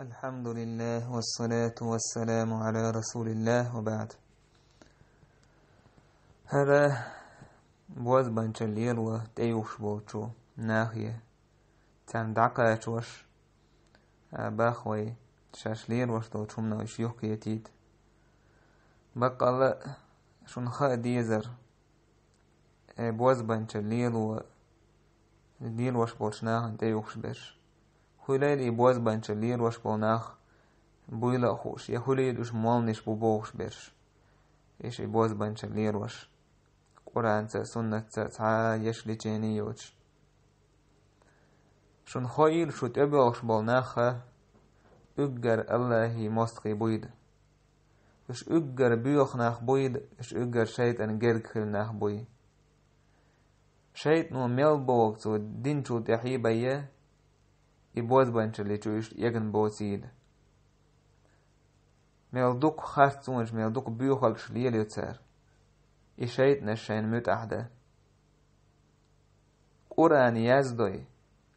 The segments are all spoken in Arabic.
الحمد لله والصلاة والسلام على رسول الله وبعد. هذا بوز بانشليل وتيوش بوتشو ناخية تان دعقات وش باخوي شاشليل وش توتشمنا وشيوخ كيتيد بقى الله شون خا ديزر بوز بانشليل و ديل وش بوتشناه تيوش بيش خلالي بوز بانشليل وش بوناخ بويلا خوش يا خليل وش مالنش بوبوش بيش إيش بوز بانشليل وش قرآن سنة تا يشلي جيني يوش شون خايل شو تبغش بالناخة أجر الله مستقي بويد إيش أجر بيوخ ناخ بويد إيش أجر شيطان جرك خل ناخ بوي شيطان ميل بوق تو دين شو تحيبيه يبوز بانشلي شو يجن بوسيد ميل دوك خاصونش ميل دوك بيوخل شليل يتسار إشيت نشين متعهدة قرآن يزدوي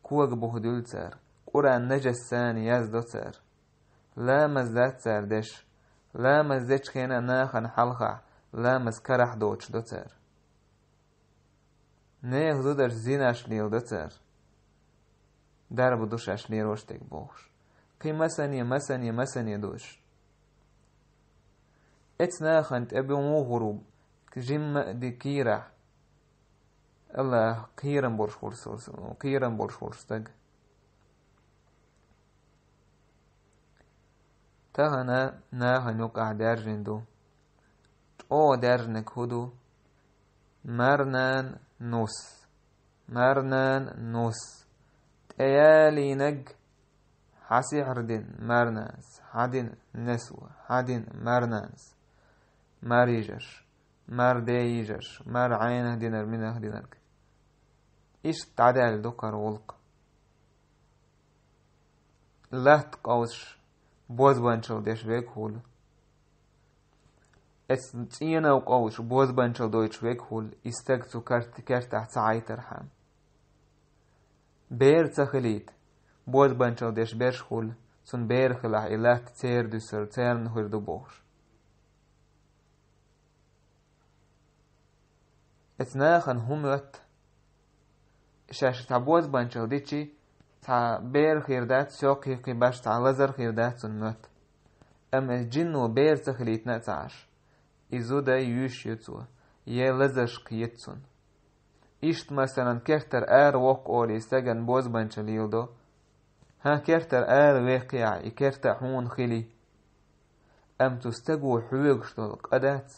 كوغ بهدول تسار قرآن نجسان يزدو تسار لا مزدات تسار دش لا مزدش كينا ناخن حلقع لا مزكرح دوش دو تسار نيه دودش زيناش ليل دو تسار درب دوش اشلي روشتك بوش قي مساني دوش اتناخن تأبي مو غروب كجيم دي كيرا الله كيرن بورش خورستق تهنا ناها نوقع دارجندو او دارجنك هدو مرنان نوس تيالي نج حسي حردين مرنانس حدين نسوة حدين مرنانس ماريجش مار ديجش مار عينه دينر منه دينر إيش تعدل دكر ولق لا تقوش بوز بانشل ديش بيك هول تينا وقوش بوز بانشل دويش بيك هول استقتو كرت تحت عايتر حام بير تخليت بوز بانشل ديش بيش هول سن بير خلع إله تير دوسر تير نهر دو بوش اتناخن همت شاش تعبوز بانشل ديتشي تا بير خيردات سوقي باش تا لزر خيردات سنمت أما الجن وبير تخليت نتعش إزو دا يوش يتسو يه لزش قيتسون إشت مثلا كرتر وق أولي سجن بوز بانشل يلدو ها كرتر وقيع كرتر حون خلي أم تستقو حوغش دول قدات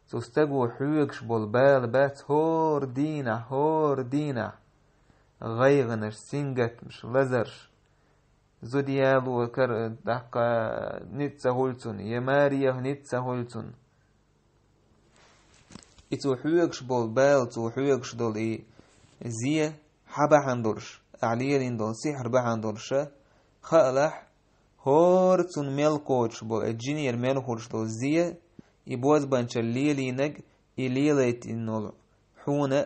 تستقو حوغش بالبال بات هور دينا غيغنش سينجت مش لزرش زوديالو كر دقا نتسا هولتون يماريه نتسا هولتون إتو حوغش بالبال تو حوغش دول زيه حبا حندورش أعليلين دول سحر بحندورش خالح هورتون ملكوش بول الجينير ملكوش دول زيه يبوز بانشليلي نج إليليت إنو حونة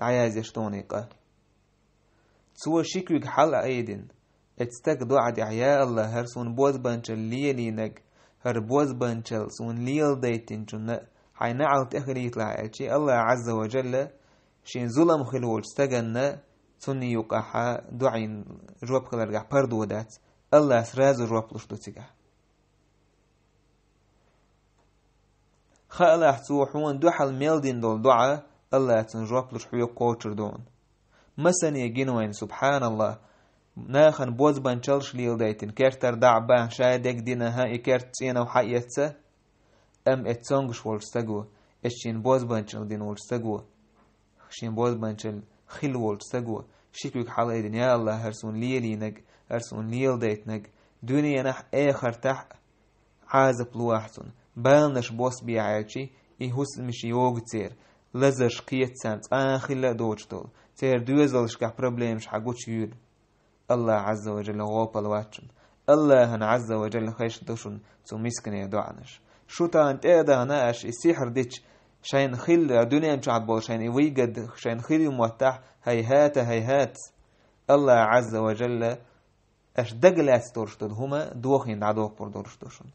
عياز يشتونيقه سوى شكوك حل عيدن اتستك دعا يا الله هرسون بوز بانشليلي نج هر بوز بانشل سون ليل ديتن جنة حين عاوت اخريت لعيتي الله عز وجل شين ظلم خلول استغنى سني يقحا دعين جواب خلرقح پردو دات الله سراز جواب لشتو تيقح خالح توحون دوحل ميلدين دول دعا الله تنجواب لشحوي قوتر دون مسني يجينوين سبحان الله ناخن بوز بانشلش ليل دايتن كرتر دعبان شايدك دينا هاي كرت سينا وحقيتسا ام اتسونغش والستقو اشين بوز بانشل دين والستقو شين بوز بانشل خل والستقو شكوك حال ايدن يا الله هرسون ليلي نج هرسون ليل دايت نج دنيا نح اخر تح عازب لواحسون بالنش بوس بيعيشي يهوس مشي يوغ تير لزرش قيت سانت آخلا دوجتول تير دوزلش كح بروبليمش حقوش يول الله عز وجل غوب الواتشن الله عز وجل خيش دوشن تو مسكن يدعنش شو تانت ايدا ناش السحر ديش شاين خيل الدنيا مش عبال شاين يويقد شاين خيل موتح هيهات الله عز وجل اش دقلات تورشتد هما دوخين عدوك بور دورشتوشن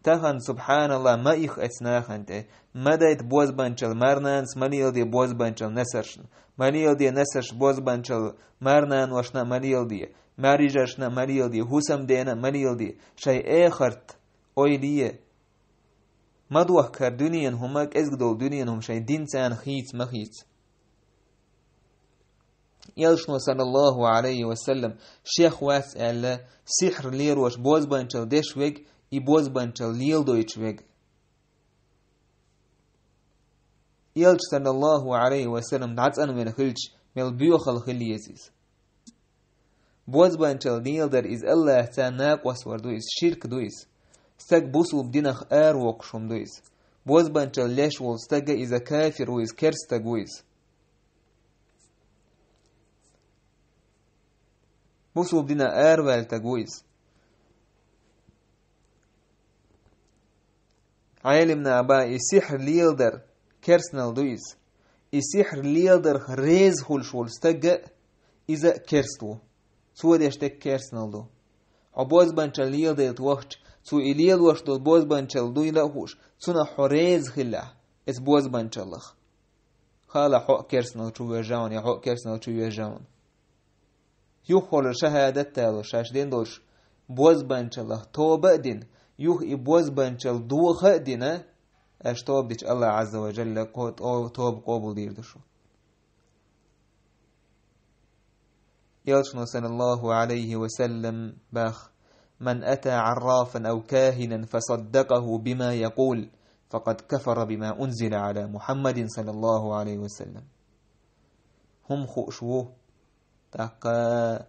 تخن سبحان الله ما إخ اتناخنت ما دايت بوز بانشل مارنانس مانيل دي بوز بانشل نسرشن مانيل دي نسرش بوز بانشل مارنان وشنا مانيل دي ماريجاشنا مانيل دي هسم دينا مانيل دي شيء آخرت اويليه ما دوخ كر دنيا همك ازغدول دنيا هم شيء دين سان خيت مخيت يلشنو صلى الله عليه وسلم شيخ واس ألا سحر لير وش بوز بانشل ديشويق يبوز بانشل ليل دويتشويق يلش صلى الله عليه وسلم دعت أنا من خلش مل بيوخ الخليزيز بوز بانشل ليل در إز الله تاناق وسور دويس شرك دويس استق بوسو بدينخ آر وقشم دويس بوز بانشل ليش والستق إذا كافر ويز كرستق ويز بوسو بدينا آر والتقويز عالمنا با يسحر ليلدر كرسنال دويز يسحر ليلدر ريز خول شول استق إذا كرستو سو ديشتك كرسنال دو عبوز بانشل ليلدر توخش سو إليل وشتو بوز بانشل دوي لأخوش سونا حريز خلا اس بوز بانشلخ خالا حق كرسنال شو يجاون يا حق كرسنال شو يجاون يخول شهادة تالو شاشدين دوش بوز بانشل توبة دين يوخ بوز بانشل دوخ دينا اش توب ديش الله عز وجل توب قبول دير دشو يلشنو صلى الله عليه وسلم باخ من أتى عرافا أو كاهنا فصدقه بما يقول فقد كفر بما أنزل على محمد صلى الله عليه وسلم هم خؤشوه تاقا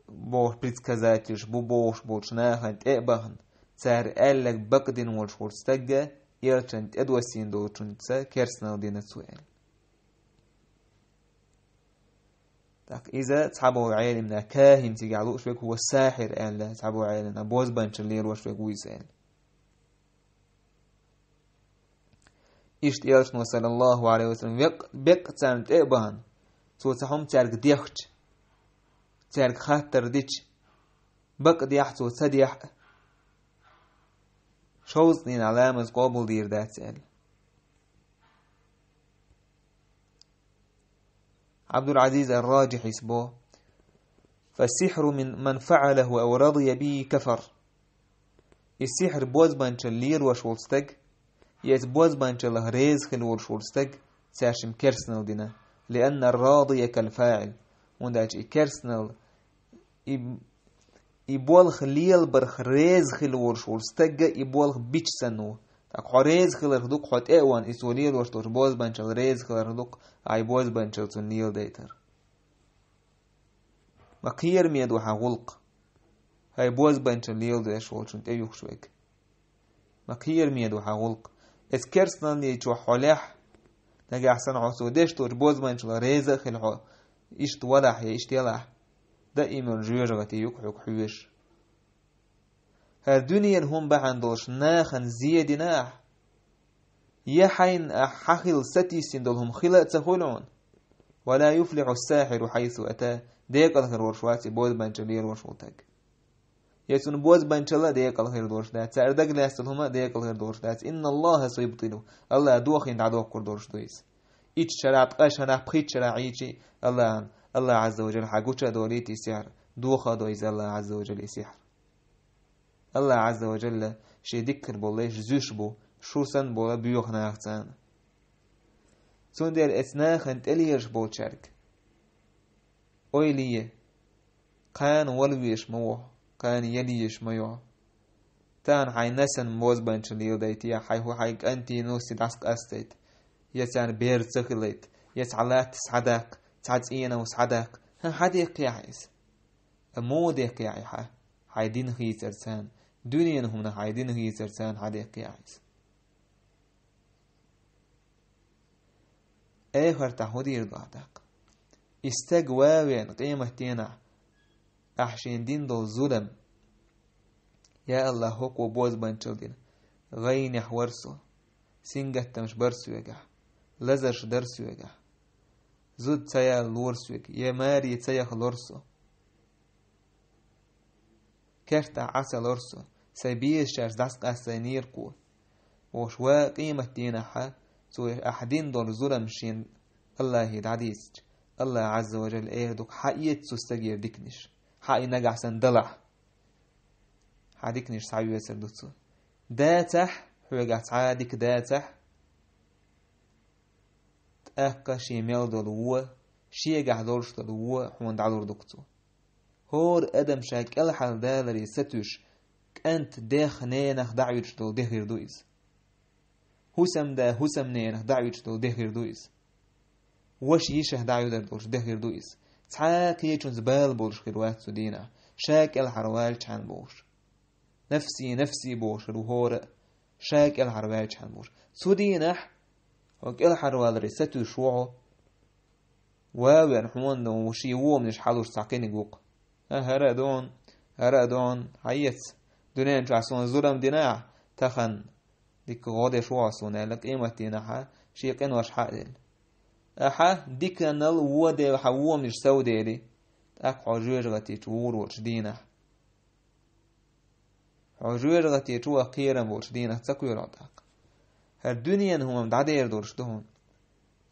بوش بريتسكازاتيش بوش بولشناهن تقبهن سار قالك بقدن والشور استجا يرشن ادوسين دوشن تسا كرسنا دينا سؤال تاق إذا تصحبوا عالمنا كاهن تيجعلوه شويك هو الساحر قال لا تصحبوا عالمنا بوز بانشلير وشويك ويسال إشت يرشن صلى الله عليه وسلم بق تسان تقبهن سو تحهم تارك ديخت تارك خاطر ديش بق ديح سو تديح شوزنين علامة قابل دير دات سأل عبد العزيز الراجح اسمه فالسحر من فعله أو رضي به كفر السحر بوز بانشل لير وشولستق يس بوز بانشل ريز خل وشولستق ساشم كرسنل دينا لأن الراضي كالفاعل ونداج كرسنل يبولخ ليل برخ ريز خل وشولستق يبولخ بيش سنو تاك ريز خل ردوق حت ايوان اسوليل وشتور بوز بانشل ريز خل ردوق اي بوز بانشل تنيل ديتر مقير ميدو حغلق هاي بوز بانشل ليل ديش وشنت ايوخ شويك مقير ميدو حغلق اس كرسنل نيجو حولح نجي احسن عصو ديش تور بوز بانشل ريز خل اشت وضح يا اشت يلح دائما جوجغتي يكحك حويش هالدنيا هم بعندوش ناخن زيد ناح يحين أحخل ستيسين دولهم خلاء تخلعون ولا يفلح الساحر حيث أتى ديك الخير ورشواتي بوز بانشلير ورشوتك يسون بوز بانشلا ديك الخير دورش دات ساردق لاستلهما ديك الخير دورش دات إن الله سيبطله الله دوخين دعوك كور دورش دويس إيش شرعت قاشنا بخيت شرعيتي الله عز وجل حقوشا دوليتي سحر دوخا دويز الله عز وجل سحر الله عز وجل شي ذكر بوليش زوش بو شو سن بولا بيوخ ناختان سون دير اتناخ انت اليش بول شارك اويليه قان ولويش موح قان يليش ميوح تان حي نسن موز بانش ليو دايتيا حي هو حيك انتي نوسي داسك استيت يسان بير تخليت يسعلات تسعداك تعدس اينا وسعداك ها حديق يعيس موديق يعيحا حيدين هي ترسان دنيا هم حيدين هي ترسان حديق يعيس آخر تحودير ضعتك استقواوين قيمة تينا أحشين دين دول ظلم يا الله هو بوز بانشل دين غين يحورسو سنجة تمش برسو يجح لزرش درسو يجح زود تيا لورسو يا ماري تيا خلورسو كرتا عسل أرسو سيبيش شاش دسق أسينيركو وشوا قيمة دينها سوى أحدين دول ظلم شين الله يدعديسج الله عز وجل إيردوك حقيت سستجير ديكنش حقي نجح سندلع حديكنش سعيو يسردوتسو داتح حوجع تعادك داتح تأكا شي ميل دول هو شي جح دولش دول هو حوند علور دوكتو هور أدم شاك الحال دالري ستوش كأنت داخ نينخ دعوش دول دهير دويز هسم دا هسم نينخ دعوش دول دهير دويز وش يشه دعو در دولش دهير دويز تعاك يجون زبال بولش خيروات سدينا شاك الحروال چان بوش نفسي نفسي بوش روهور شاك الحروال چان بوش سدينح وك الحروال ريستو شوعو وابن حمون دون وشي ومنش حالوش ساقيني قوق هرا دون حيث دونين جعسون زورم دينا تخن ديك غودي شو عصونا لك قيمة دينا شيقين وش حقل ديك نل ودي وحوو منش سودي لي تاك عجوج غتي تور وش دينا عجوج غتي تو قيرم وش دينا تسكوي راتاك هر دنيا هم مدعدير دورش دهون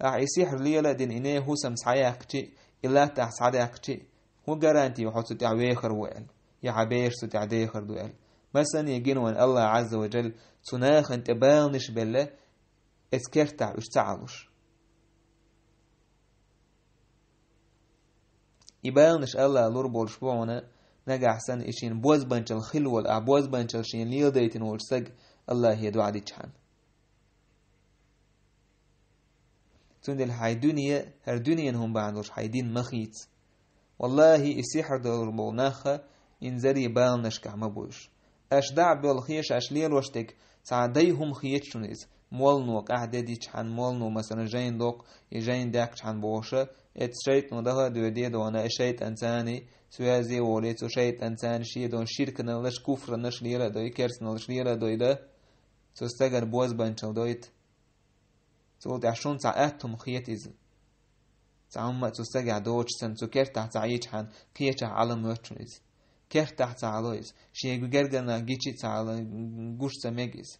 يسيح ليلة دين إنيه هو سمسعيك تي إلا تحسعيك تي هو جارانتي وحط تعويخر وقال يا عبيش تعديخر دوال مثلا يجينوا أن الله عز وجل تناخ انت بالنش بالله اسكرتع وش تعالوش يبالنش الله لور بولشبونا نجح سن إشين بوز بنشل خلول أبوز بنشل شين ليل ديتن ورسق الله يدو عدي تشان تندل هاي دنيا هر دنيا هم بعندوش هايدين مخيت والله السحر دور بوناخه إنزري بالنش كعمبوش أشدع بالخيش أشليل وشتك سعديهم خيتشونيز مولنوك أعدادي عن مولنو مثلا جين دوق يجين داك عن بوشة اتشيت نده دودي دونا اشيت انساني سوازي وليتو شيت انسان شي دون شرك نلش كفر نش ليرا دوي كرس نلش ليرا دوي ده تستجر بوز بنشل دويت تقول عشون ساعتهم خيتيز ساعم تستجع دوش سن سكرت تعيش عن كيش علم وتشونيز كيف تحت علويز شيء جرجنا جيتشي على جوش سميجز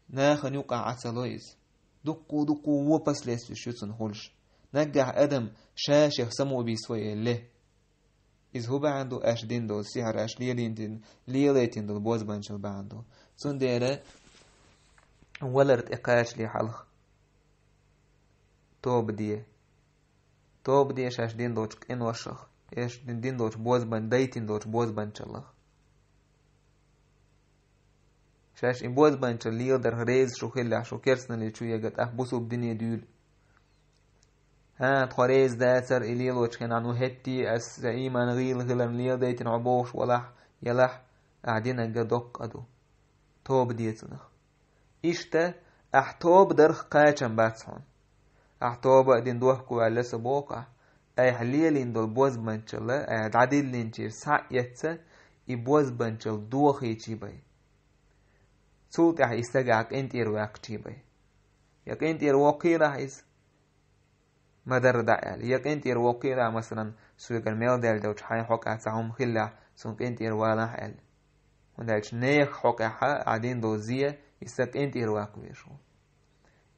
ناخن يوقع عسلويز دقو وبس ليس شوتن هولش نجح أدم شاش سمو بيسوي له إذ هو عنده أشدين دول سحر أشليلين ليلتين دول بوز بنشل عنده سنديرة ولرت إقاش لي حلخ توب دي شاش دين دوش إن وشخ إيش دين دوش بوز بن دايتين دوش بوز بنشل شاش إن بوز بنشل ليل در ريز شو خلع شو كرسنا اللي شو يجت أحبسوا بدنيا دول تخريز داتر إليل وشكن عنو هتي أس إيمان غيل غلم ليل دايتين عبوش ولح يلح قاعدين قدوق أدو توب ديتنخ إشتا أحتوب درخ قاچن باتسون أحتوب أدين دوحكو على سبوقع أي حليلين دول بوز بنشل أي عديد لينشير سعيتسا إبوز بنشل دوخي جيباي سولت أح إستقعك انت إرواق جيباي يك انت إرواقي راحيز مدر دعال يك انت إرواقي راح مثلا سويق الميل دال دوش حين حقا سعهم خلا سونك انت إروالا حال وندالش نيخ حقا عدين دوزية يستق انت إرواق ويشو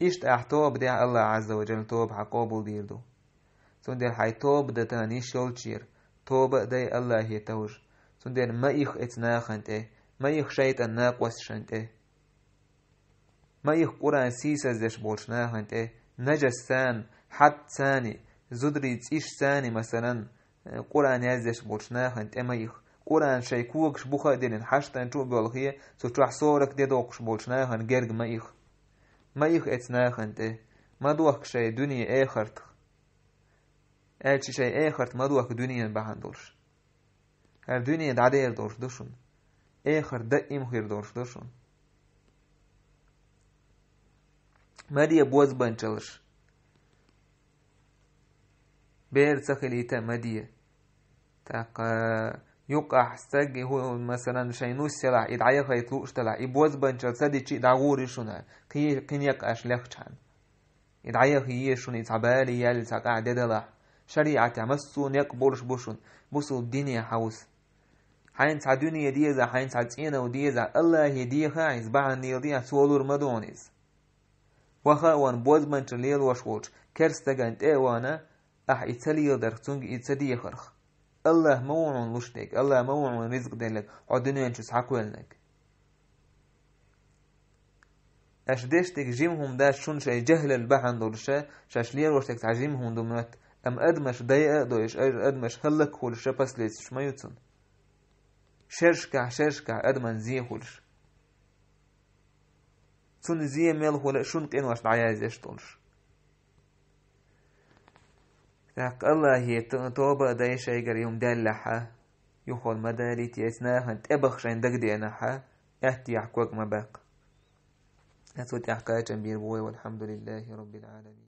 إشت أحتوب دع الله عز وجل توب حقوبو ديردو سندر حي توب دتاني شولشير توب داي الله يتوج سندر ما إخ اتناخنته ما إخ شيطان ناقوس شنته ما إخ قرآن سيسا زش بولشناخنته نجسان حد ثاني زدري تيش ثاني مثلا قرآن يزش بولشناخنته ما إخ قرآن شيكوكش بوخا دينن حشتان تو بولخيه سو تروح صورك دي دوقش بولشناخن جرق ما إخ اتناخنته ما دوخ شي دنيا آخرت ألشي شيء آخرت ما دوخ دنيا بحندولش هر دنيا دعدير دورش دوشن آخر دقيم خير دورش دوشن مدية بوز بنشلش بير سخليتا مدية تاق يقع استجي هو مثلا شينوس سلع يدعي خيطلوش تلع يبوز بنشل سدي شي دعوري شنا كين يقعش لخشان يدعي خيه شن يتعبالي يال تاق دلع شريعة مسون يقبلش بوشن بوسو الدنيا حوس حين تعدوني يديزا حين تعدسينا وديزا الله يديخا عايز بعن يلدي سولور مدونيز وخاوان بوز منش ليل وشوش كرستغانت ايوانا يتسلي در تونج يتسدي خرخ الله موعون لشتك الله موعون رزق دينك عدنين شس حكويلنك ديشتك جيمهم دا شون شي جهل البحن دولشا شاش ليل وشتك تعجيمهم دومنات ام ادمش دايقه دويش ادمش هلك خولش بس ليس شما يتسن شرشكع ادمن زي خولش تسن زي ميل خول شون قين واش عايز يشتولش تاق الله هي توبة داي شيغر يوم دلحة يخول مداري تيسنا هنت ابخشين دقدينها احتي يحكوك مباق أسوت يحكاية بير بوي والحمد لله رب العالمين.